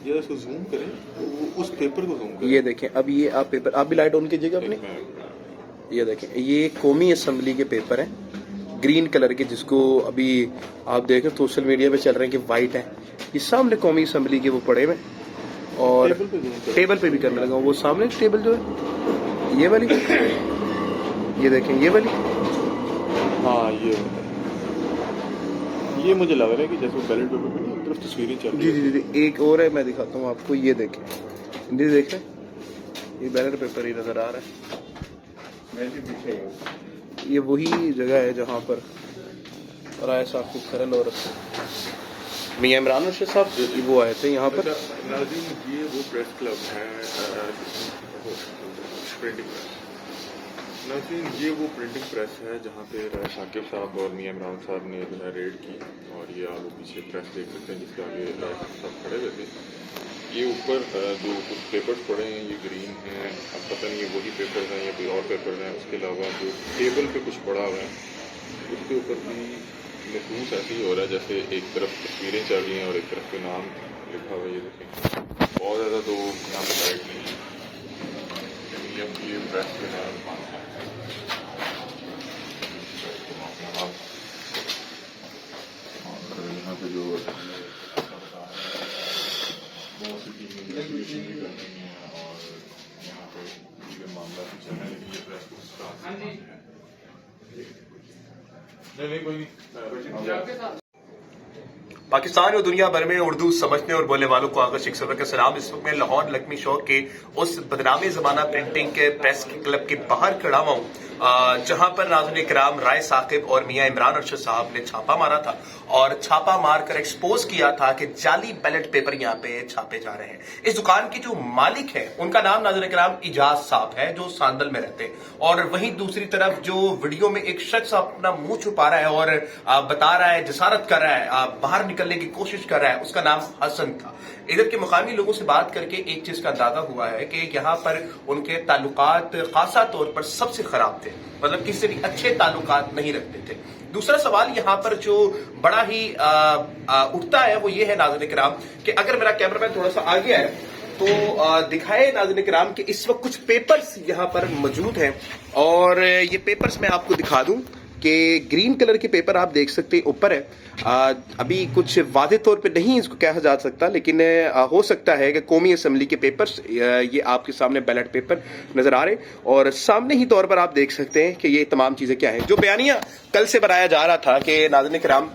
یہ اس کو زوم کریں تو اس پیپر کو زوم کریں. یہ دیکھیں اب یہ آپ پیپر آپ بھی لائٹ آن کیجیے گا اپنی. یہ دیکھیں یہ قومی اسمبلی کے پیپر ہیں گرین کلر کے جس کو ابھی آپ دیکھیں سوشل میڈیا پہ چل رہے ہیں کہ وائٹ ہیں. یہ سامنے قومی اسمبلی کے وہ پڑے ہوئے اور ٹیبل پہ بھی کرنے لگا ہوں. وہ سامنے ٹیبل جو ہے یہ والی یہ دیکھیں یہ والی. ہاں یہ مجھے لگ رہا ہے کہ جیسے بیلٹ پیپر پہ ایک طرف تصویریں چل رہی ہیں. جی ایک اور ہے میں دکھاتا ہوں آپ کو. یہ دیکھیں جی دیکھیں یہ بیلٹ پیپر ہی نظر آ رہا ہے. یہ وہی جگہ ہے جہاں پر رائے صاحب کھرل اور میاں عمران ارشد صاحب وہ آئے تھے یہاں پر. ناظرین یہ وہ پریس کلب ہے پرنٹنگ پریس. ناظرین یہ وہ پرنٹنگ پریس ہے جہاں پہ رائے ثاقب صاحب اور میاں عمران صاحب نے جو ہے ریڈ کی. اور یہ آپ وہ پیچھے پریس دیکھ سکتے ہیں جس کے آگے رائے ثاقب صاحب کھڑے ہوئے تھے. یہ اوپر جو کچھ پیپرز پڑے ہیں یہ گرین ہیں. اب پتہ نہیں یہ وہی پیپرز ہیں یا کوئی اور پیپرز ہیں. اس کے علاوہ جو ٹیبل پہ کچھ پڑا ہوا ہے اس کے اوپر بھی محسوس ایسے ہی ہو رہا ہے جیسے ایک طرف تصویریں چل رہی ہیں اور ایک طرف پہ نام لکھا ہوا ہے. یہ دیکھیں بہت زیادہ تو یہاں پہ لائٹ نہیں ہے. یہ پریس جو ہے اور یہاں پہ جو بہت سی ٹیمیں بھی کرنی ہیں اور یہاں پہ یہ معاملہ بھی چل رہا ہے لیکن یہ پریس کو نہیں کوئی نہیں. پاکستان اور دنیا بھر میں اردو سمجھنے اور بولنے والوں کو آغاز شکسر کا سلام. اس وقت میں لاہور لکھمی شوق کے اس بدنام زمانہ پرنٹنگ کے پریس کلب کے باہر کھڑا ہوا ہوں جہاں پر ناظرین کرام رائے ثاقب اور میاں عمران ارشد صاحب نے چھاپا مارا تھا اور چھاپا مار کر ایکسپوز کیا تھا کہ جعلی بیلٹ پیپر یہاں پہ چھاپے جا رہے ہیں. اس دکان کی جو مالک ہے ان کا نام ناظرین کرام اجاز صاحب ہے جو ساندل میں رہتے ہیں. اور وہیں دوسری طرف جو ویڈیو میں ایک شخص اپنا منہ چھپا رہا ہے اور بتا رہا ہے جسارت کر رہا ہے باہر نکلنے کی کوشش کر رہا ہے اس کا نام حسن تھا. ادھر کے مقامی لوگوں سے بات کر کے ایک چیز کا اندازہ ہوا ہے کہ یہاں پر ان کے تعلقات خاصا طور پر سب سے خراب تھے. مطلب کسی سے بھی اچھے تعلقات نہیں رکھتے تھے. دوسرا سوال یہاں پر جو بڑا ہی اٹھتا ہے وہ یہ ہے ناظرین کرام کہ اگر میرا کیمرہ مین تھوڑا سا آگے ہے تو دکھائے ناظرین کرام کہ اس وقت کچھ پیپرز یہاں پر موجود ہیں اور یہ پیپرز میں آپ کو دکھا دوں کہ گرین کلر کے پیپر آپ دیکھ سکتے ہیں اوپر ہے. ابھی کچھ واضح طور پہ نہیں اس کو کہا جا سکتا لیکن ہو سکتا ہے کہ قومی اسمبلی کے پیپرز یہ آپ کے سامنے بیلٹ پیپر نظر آ رہے اور سامنے ہی طور پر آپ دیکھ سکتے ہیں کہ یہ تمام چیزیں کیا ہیں. جو بیانیہ کل سے بنایا جا رہا تھا کہ ناظرین کرام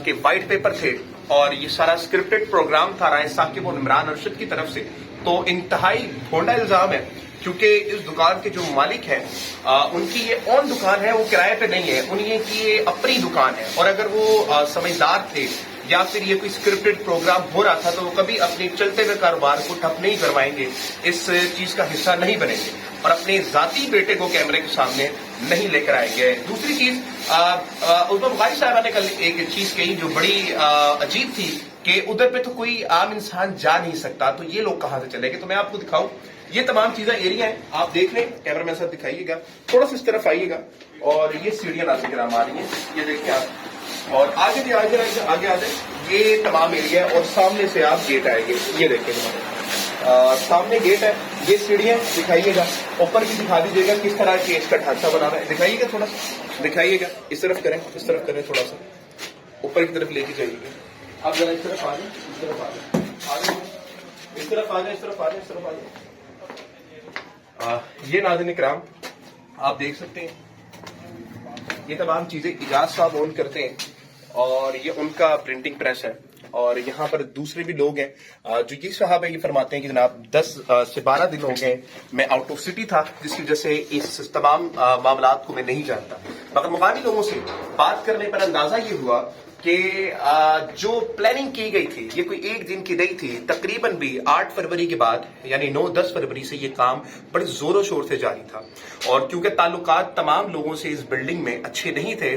کہ وائٹ پیپر تھے اور یہ سارا اسکرپٹڈ پروگرام تھا رائے ثاقب اور عمران ارشد کی طرف سے تو انتہائی بھونڈا الزام ہے کیونکہ اس دکان کے جو مالک ہیں ان کی یہ اون دکان ہے وہ کرائے پہ نہیں ہے. ان کی یہ اپنی دکان ہے اور اگر وہ سمجھدار تھے یا پھر یہ کوئی اسکرپٹڈ پروگرام ہو رہا تھا تو وہ کبھی اپنے چلتے ہوئے کاروبار کو ٹھپ نہیں کروائیں گے. اس چیز کا حصہ نہیں بنیں گے اور اپنے ذاتی بیٹے کو کیمرے کے سامنے نہیں لے کر آئیں گے. دوسری چیز عظما بخاری صاحبہ نے کل ایک چیز کہی جو بڑی عجیب تھی کہ ادھر پہ تو کوئی عام انسان جا نہیں سکتا تو یہ لوگ کہاں سے چلے گے. تو میں آپ کو دکھاؤں یہ تمام چیزیں ایریا ہیں آپ دیکھ لیں. کیمرہ مین صاحب دکھائیے گا تھوڑا سا اس طرف آئیے گا اور یہ سیڑھیاں ناظرین کرام آ رہی ہیں یہ دیکھیں آپ اور آگے بھی آگے آ جائیں یہ تمام ایریا اور سامنے سے آپ گیٹ آئیں گے. یہ دیکھیں سامنے گیٹ ہے یہ سیڑھیاں دکھائیے گا اوپر بھی دکھا دیجیے گا کس طرح کے اس کا ڈھانچہ بنا رہا ہے. دکھائیے گا تھوڑا سا دکھائیے گا اس طرف کریں تھوڑا سا اوپر کی طرف لے کے جائیے گا. آپ ذرا اس طرف آ جائیں اس طرف آ جائیں اس طرف آ جائیں اس طرف آ جائیں اس طرف آ جائیں. یہ ناظرین کرام آپ دیکھ سکتے ہیں یہ تمام چیزیں اجاز صاحب اون کرتے ہیں اور یہ ان کا پرنٹنگ پریس ہے. اور یہاں پر دوسرے بھی لوگ ہیں جو یہ صاحب یہ فرماتے ہیں کہ جناب 10 سے 12 دن ہو گئے میں آؤٹ آف سٹی تھا جس کی وجہ سے اس تمام معاملات کو میں نہیں جانتا. مگر مقامی لوگوں سے بات کرنے پر اندازہ یہ ہوا کہ جو پلاننگ کی گئی تھی یہ کوئی ایک دن کی نہیں تھی. تقریباً بھی 8 فروری کے بعد یعنی 9-10 فروری سے یہ کام بڑے زور و شور سے جاری تھا اور کیونکہ تعلقات تمام لوگوں سے اس بلڈنگ میں اچھے نہیں تھے